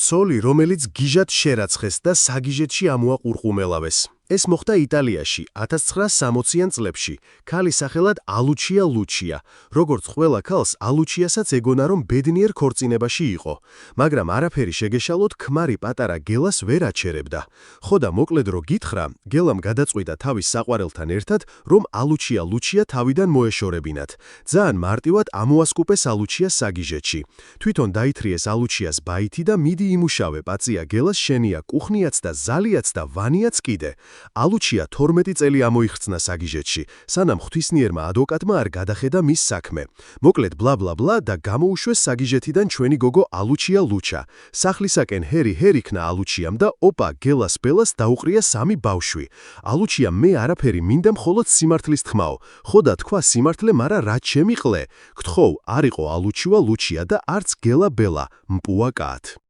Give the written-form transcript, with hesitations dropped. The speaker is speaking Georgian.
ცოლი, რომელიც გიჟად შერაცხეს და საგიჟეთში ამოაყურყუმელავეს. ეს მოხდა იტალიაში 1960-იან წლებში. ქალი სახელად ალუჩია ლუჩია. როგორც ყველა ქალს, ალუჩიასაც ეგონა, რომ ბედნიერ ქორწინებაში იყო. მაგრამ არაფერი შეგეშალოთ, ქმარი პატარა გელას ვერ აჩერებდა. ხო და მოკლედ რო გითხრა, გელამ გადაწყვიტა თავის საყვარელთან ერთად, რომ ალუჩია ლუჩია თავიდან მოეშორებინათ. ძალიან მარტივად ამოასკუპეს ალუჩიას საგიჟეთში. თვითონ დაითრიეს ალუჩიას ბაითი და მიდი იმუშავე, პაცია გელას შენია კუხნიაც და ზალიაც და ვანიაც კიდე. ალუჩია 12 წელი ამოიხსნა საგიჟეთში, სანამ ღვთისნიერმა ადვოკატმა არ გადახედა მის საქმე. მოკლედ ბლა და გამოუშვეს საგიჟეთიდან ჩვენი გოგო ალუჩია ლუჩა. სახლისაკენ ჰერი იქნა ალუჩიამ და ოპა გელას ბელას დაუყრია 3 ბავშვი. ალუჩია მე არაფერი მინდა მხოლოდ სიმართლის თქმაო. ხო და თქვა სიმართლე, მარა რა ჩემი ყლე. გთხოვ, არ იყო ალუჩია ლუჩია და არც გელა ბელა, მპუა კათ.